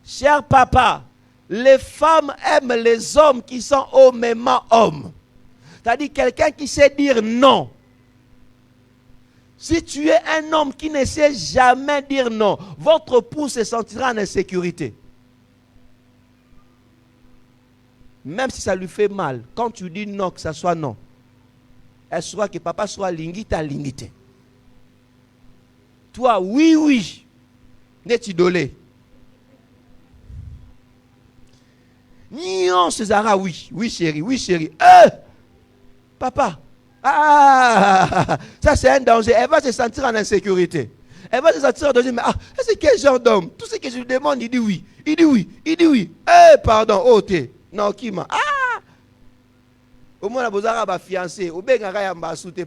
chers papas, les femmes aiment les hommes qui sont au même homme. C'est-à-dire quelqu'un qui sait dire non. Si tu es un homme qui ne sait jamais dire non, votre épouse se sentira en insécurité. Même si ça lui fait mal, quand tu dis non, que ça soit non, elle saura que papa soit lingita, lingité. Toi, oui, oui, n'est-tu idolé. Non, César, oui, oui chérie, oui chérie. Papa, ça c'est un danger. Elle va se sentir en insécurité. Elle va se sentir en danger. Mais c'est quel genre d'homme? Tout ce que je lui demande, il dit oui. Il dit oui, il dit oui. Pardon, t'es. Non, qui m'a. Au moins, la va fiancé.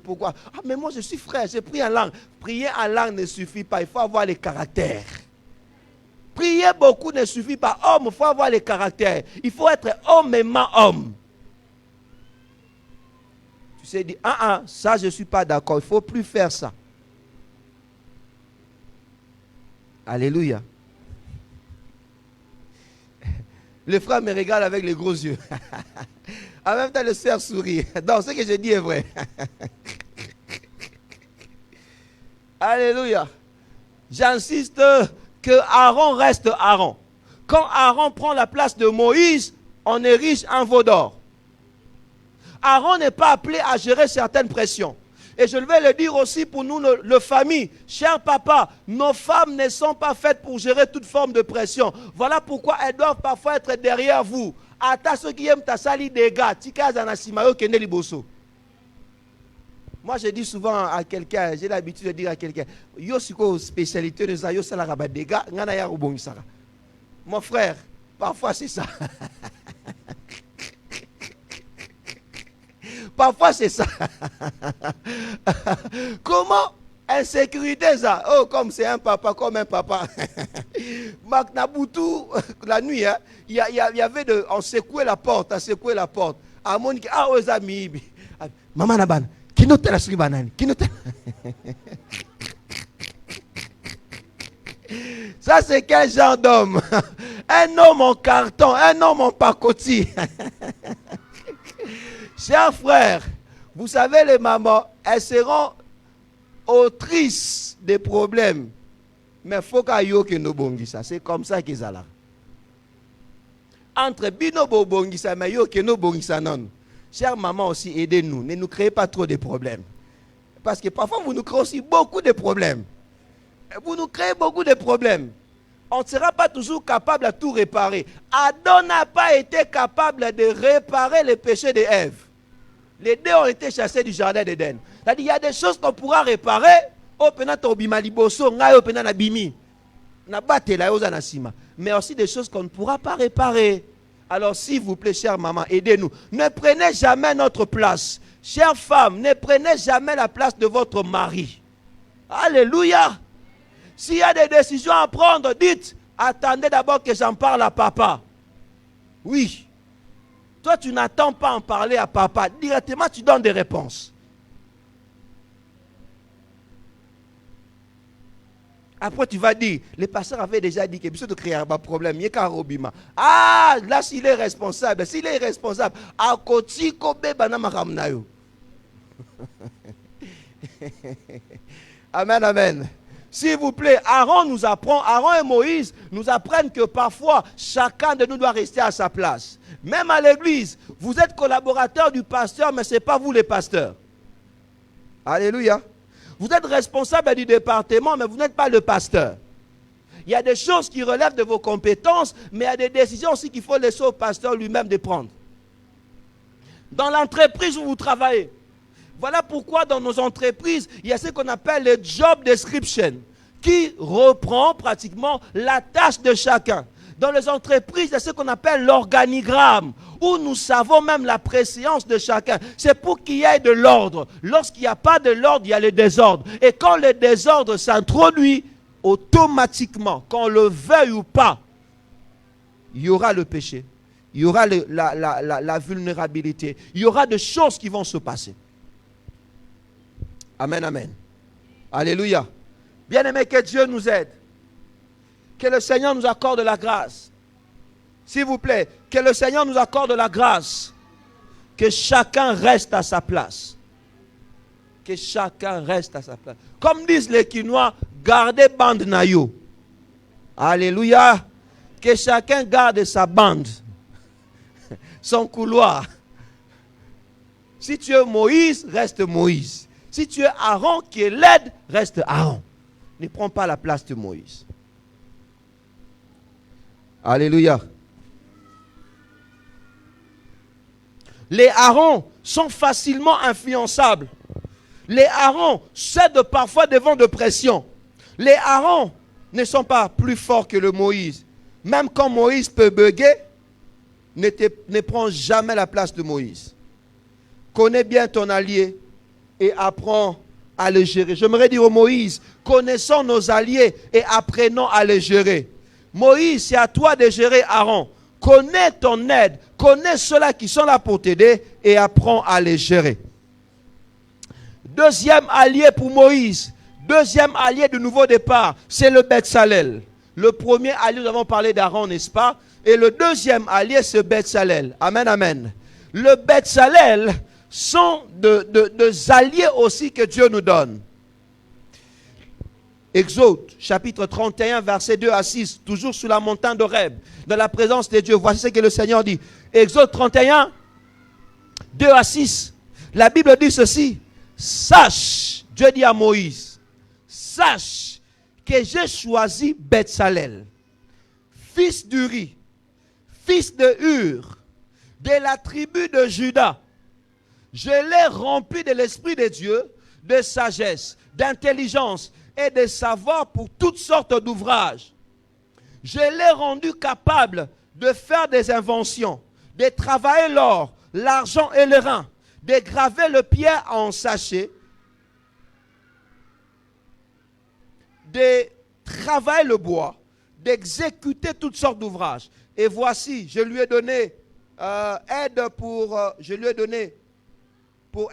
Pourquoi? Mais moi, je suis frère, j'ai pris en langue. Prier en langue ne suffit pas. Il faut avoir les caractères. Prier beaucoup ne suffit pas. Homme, il faut avoir les caractères. Il faut être homme aimant homme. Tu s'est dit, ça je ne suis pas d'accord, il ne faut plus faire ça. Alléluia. Le frère me regarde avec les gros yeux. En même temps, le sœur sourit. Donc, ce que je dis est vrai. Alléluia. J'insiste que Aaron reste Aaron. Quand Aaron prend la place de Moïse, on érige un veau d'or. Aaron n'est pas appelé à gérer certaines pressions. Et je vais le dire aussi pour nous, les familles. Cher papa, nos femmes ne sont pas faites pour gérer toute forme de pression. Voilà pourquoi elles doivent parfois être derrière vous. Ata ceux qui aiment ta sali des gars, tika zanasimayo kende liboso. Moi, je dis souvent à quelqu'un, j'ai l'habitude de dire à quelqu'un, yo siko spécialité de ça, yo salaraba des gars, ngana ya ubongisara. Mon frère, parfois c'est ça. Parfois c'est ça. Comment insécurité ça? Oh, comme c'est un papa, comme un papa. Maknaboutou, la nuit, hein, il y avait on secouait la porte, on secouait la porte. À mon aux amis, maman Naban, qui note la sribanane, qui note. Ça c'est quel genre d'homme? Un homme en carton, un homme en pacotille. Chers frères, vous savez les mamans, elles seront autrices des problèmes. Mais il faut que nous bongisa. C'est comme ça qu'ils allaient. Entre bino bongisa, mais yo que nous bongisa non. Chers mamans aussi, aidez-nous. Ne nous créez pas trop de problèmes. Parce que parfois vous nous créez aussi beaucoup de problèmes. Vous nous créez beaucoup de problèmes. On ne sera pas toujours capable de tout réparer. Adam n'a pas été capable de réparer les péchés d'Ève. Les deux ont été chassés du jardin d'Éden. C'est-à-dire, il y a des choses qu'on pourra réparer. Mais aussi des choses qu'on ne pourra pas réparer. Alors, s'il vous plaît, chère maman, aidez-nous. Ne prenez jamais notre place. Chère femme, ne prenez jamais la place de votre mari. Alléluia. S'il y a des décisions à prendre, dites, attendez d'abord que j'en parle à papa. Oui. Toi, tu n'attends pas en parler à papa. Directement, tu donnes des réponses. Après, tu vas dire, le pasteur avait déjà dit que de créer un problème. Ah, là, s'il est responsable, à côté, amen, amen. S'il vous plaît, Aaron nous apprend, Aaron et Moïse nous apprennent que parfois, chacun de nous doit rester à sa place. Même à l'église, vous êtes collaborateur du pasteur, mais ce n'est pas vous les pasteurs. Alléluia. Vous êtes responsable du département, mais vous n'êtes pas le pasteur. Il y a des choses qui relèvent de vos compétences, mais il y a des décisions aussi qu'il faut laisser au pasteur lui-même de prendre. Dans l'entreprise où vous travaillez, voilà pourquoi dans nos entreprises, il y a ce qu'on appelle le job description, qui reprend pratiquement la tâche de chacun. Dans les entreprises, il y a ce qu'on appelle l'organigramme, où nous savons même la préséance de chacun. C'est pour qu'il y ait de l'ordre. Lorsqu'il n'y a pas de l'ordre, il y a le désordre. Et quand le désordre s'introduit, automatiquement, qu'on le veuille ou pas, il y aura le péché. Il y aura la vulnérabilité. Il y aura des choses qui vont se passer. Amen, amen. Alléluia. Bien-aimés, que Dieu nous aide. Que le Seigneur nous accorde la grâce. S'il vous plaît, que le Seigneur nous accorde la grâce. Que chacun reste à sa place. Que chacun reste à sa place. Comme disent les Quinois, gardez bande nayo. Alléluia. Que chacun garde sa bande. Son couloir. Si tu es Moïse, reste Moïse. Si tu es Aaron qui est l'aide, reste Aaron. Ne prends pas la place de Moïse. Alléluia. Les Aarons sont facilement influençables. Les Aarons cèdent parfois devant de pression. Les Aarons ne sont pas plus forts que le Moïse. Même quand Moïse peut bugger, ne prends jamais la place de Moïse. Connais bien ton allié et apprends à le gérer. J'aimerais dire au Moïse, connaissons nos alliés et apprenons à les gérer. Moïse, c'est à toi de gérer Aaron. Connais ton aide, connais ceux-là qui sont là pour t'aider et apprends à les gérer. Deuxième allié pour Moïse, deuxième allié du nouveau départ, c'est le Betsalel. Le premier allié, nous avons parlé d'Aaron, n'est-ce pas? Et le deuxième allié, c'est Betsalel. Amen, amen. Le Betsalel sont des alliés aussi que Dieu nous donne. Exode, chapitre 31, versets 2 à 6, toujours sur la montagne d'Horeb, dans la présence de Dieu. Voici ce que le Seigneur dit. Exode 31, 2 à 6. La Bible dit ceci. Sache, Dieu dit à Moïse, sache que j'ai choisi Betsalel, fils d'Uri, fils de Hur, de la tribu de Juda. Je l'ai rempli de l'Esprit de Dieu, de sagesse, d'intelligence et de savoir pour toutes sortes d'ouvrages. Je l'ai rendu capable de faire des inventions, de travailler l'or, l'argent et le rein, de graver le pierre en sachet, de travailler le bois, d'exécuter toutes sortes d'ouvrages. Et voici, je lui ai donné aide pour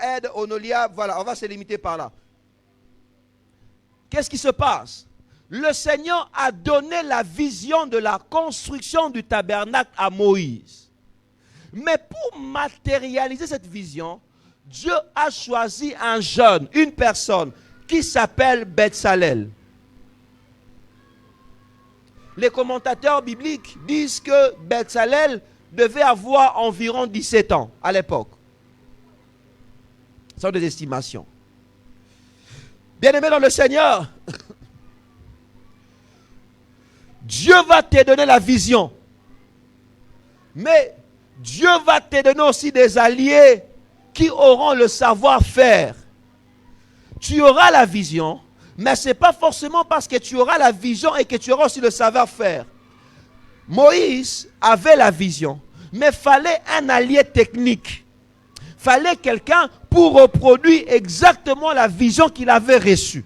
aide Onolia. Voilà, on va se limiter par là. Qu'est-ce qui se passe? Le Seigneur a donné la vision de la construction du tabernacle à Moïse. Mais pour matérialiser cette vision, Dieu a choisi un jeune, une personne qui s'appelle Betsalel. Les commentateurs bibliques disent que Betsalel devait avoir environ 17 ans à l'époque. Ce sont des estimations. Bien-aimé dans le Seigneur, Dieu va te donner la vision. Mais Dieu va te donner aussi des alliés qui auront le savoir-faire. Tu auras la vision, mais ce n'est pas forcément parce que tu auras la vision et que tu auras aussi le savoir-faire. Moïse avait la vision, mais il fallait un allié technique. Il fallait quelqu'un pour reproduire exactement la vision qu'il avait reçue.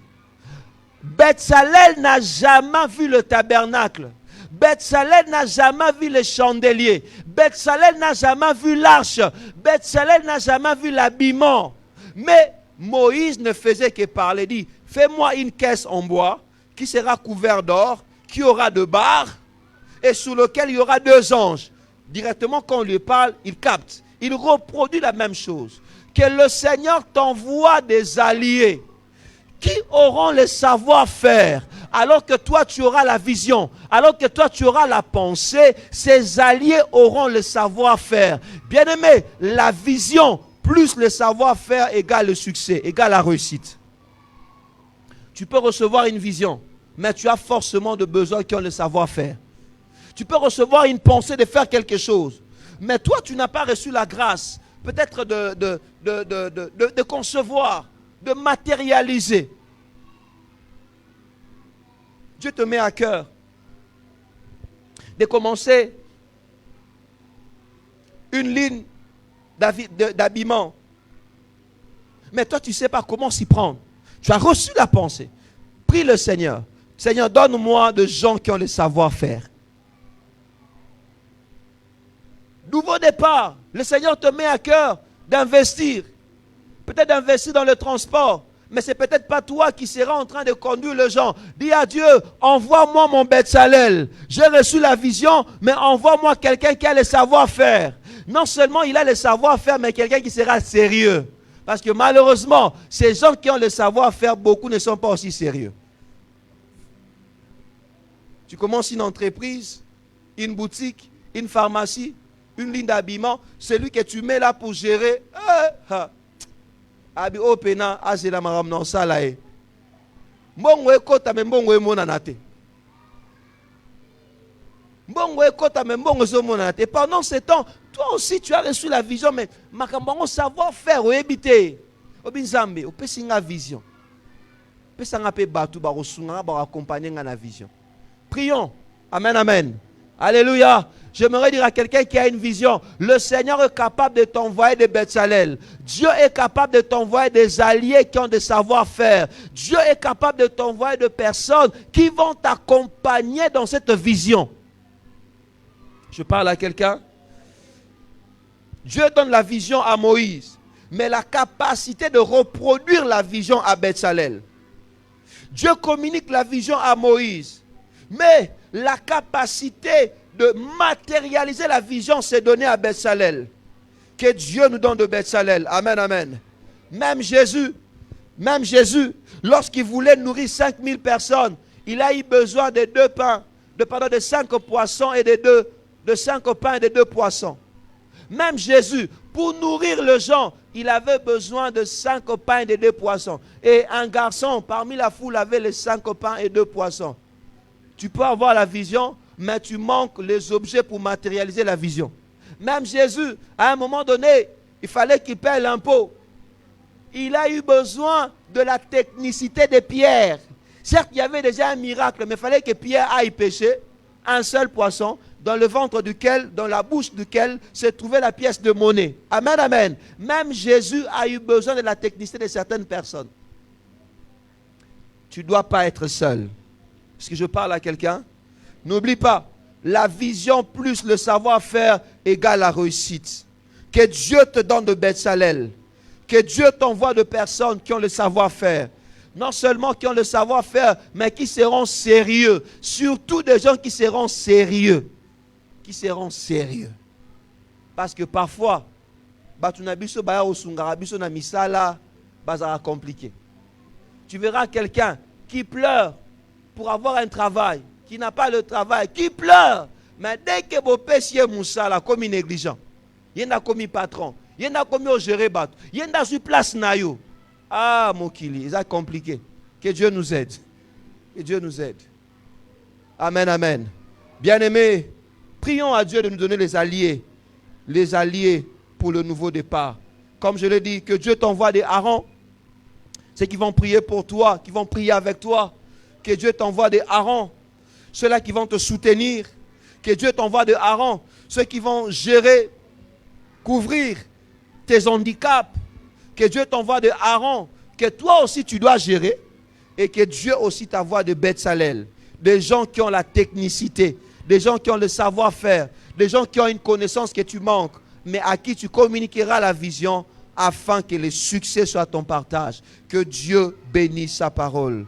Betsalel n'a jamais vu le tabernacle. Betsalel n'a jamais vu les chandeliers. Betsalel n'a jamais vu l'arche. Betsalel n'a jamais vu l'habillement. Mais Moïse ne faisait que parler. Il dit, fais-moi une caisse en bois qui sera couverte d'or, qui aura deux barres et sous lequel il y aura deux anges. Directement quand on lui parle, il capte. Il reproduit la même chose. Que le Seigneur t'envoie des alliés qui auront le savoir-faire, alors que toi tu auras la vision, alors que toi tu auras la pensée, ces alliés auront le savoir-faire. Bien-aimé, la vision plus le savoir-faire égale le succès, égale la réussite. Tu peux recevoir une vision, mais tu as forcément de besoins qui ont le savoir-faire. Tu peux recevoir une pensée de faire quelque chose, mais toi tu n'as pas reçu la grâce, peut-être de concevoir, de matérialiser. Dieu te met à cœur de commencer une ligne d'habillement. Mais toi, tu ne sais pas comment s'y prendre. Tu as reçu la pensée. Prie le Seigneur. Seigneur, donne-moi de gens qui ont le savoir-faire. Nouveau départ. Le Seigneur te met à cœur d'investir. Peut-être d'investir dans le transport. Mais ce n'est peut-être pas toi qui seras en train de conduire les gens. Dis à Dieu, envoie-moi mon Betsalel. J'ai reçu la vision, mais envoie-moi quelqu'un qui a le savoir-faire. Non seulement il a le savoir-faire, mais quelqu'un qui sera sérieux. Parce que malheureusement, ces gens qui ont le savoir-faire, beaucoup ne sont pas aussi sérieux. Tu commences une entreprise, une boutique, une pharmacie, une ligne d'habillement. Celui que tu mets là pour gérer... Abi opena azela maram na sala e. Mbongo ekota me mbongo emona na te. Mbongo ekota me mbongo ezomona na te. Pendant ce temps, toi aussi tu as reçu la vision, mais makambango savoir faire o ebite. Obinzambe, opesi nga vision. Pesa nga pe batu ba rosunga ba accompagner nga na vision. Prions. Amen, amen. Alléluia. J'aimerais dire à quelqu'un qui a une vision, le Seigneur est capable de t'envoyer des Betsalel. Dieu est capable de t'envoyer des alliés qui ont des savoir-faire. Dieu est capable de t'envoyer des personnes qui vont t'accompagner dans cette vision. Je parle à quelqu'un. Dieu donne la vision à Moïse. mais la capacité de reproduire la vision à Bezalel. Dieu communique la vision à Moïse, mais la capacité de matérialiser la vision s'est donnée à Bezalel. Que Dieu nous donne de Bezalel. Amen, amen. Même Jésus, lorsqu'il voulait nourrir 5000 personnes, il a eu besoin de 2 pains, de 5 poissons et de 5 pains et de 2 poissons. Même Jésus, pour nourrir les gens, il avait besoin de 5 pains et de 2 poissons. Et un garçon parmi la foule avait les 5 pains et 2 poissons. Tu peux avoir la vision, mais tu manques les objets pour matérialiser la vision. Même Jésus, à un moment donné, il fallait qu'il paie l'impôt. Il a eu besoin de la technicité de Pierre. Certes, il y avait déjà un miracle, mais il fallait que Pierre aille pêcher un seul poisson, dans le ventre duquel, dans la bouche duquel se trouvait la pièce de monnaie. Amen, amen. Même Jésus a eu besoin de la technicité de certaines personnes. Tu ne dois pas être seul. Est-ce que je parle à quelqu'un? N'oublie pas, la vision plus le savoir-faire égale la réussite. Que Dieu te donne de Bezalel. Que Dieu t'envoie de personnes qui ont le savoir-faire. Non seulement qui ont le savoir-faire, mais qui seront sérieux. Surtout des gens qui seront sérieux. Qui seront sérieux. Parce que parfois, compliqué. Tu verras quelqu'un qui pleure pour avoir un travail, qui n'a pas le travail, qui pleure. Mais dès que vous pêchez Moussa, là, comme négligent, il y en a comme patron, il y en a comme gérer bateau, il y en a sur place nayo. Ah, mon kili, c'est compliqué. Que Dieu nous aide. Que Dieu nous aide. Amen, amen. Bien-aimés, prions à Dieu de nous donner les alliés pour le nouveau départ. Comme je l'ai dit, que Dieu t'envoie des Aaron, ceux qui vont prier pour toi, qui vont prier avec toi. Que Dieu t'envoie des Aaron, ceux-là qui vont te soutenir. Que Dieu t'envoie des Aaron, ceux qui vont gérer, couvrir tes handicaps. Que Dieu t'envoie de Aaron, que toi aussi tu dois gérer. Et que Dieu aussi t'envoie de Bezalel. Des gens qui ont la technicité, des gens qui ont le savoir-faire, des gens qui ont une connaissance que tu manques, mais à qui tu communiqueras la vision afin que le succès soit ton partage. Que Dieu bénisse sa parole.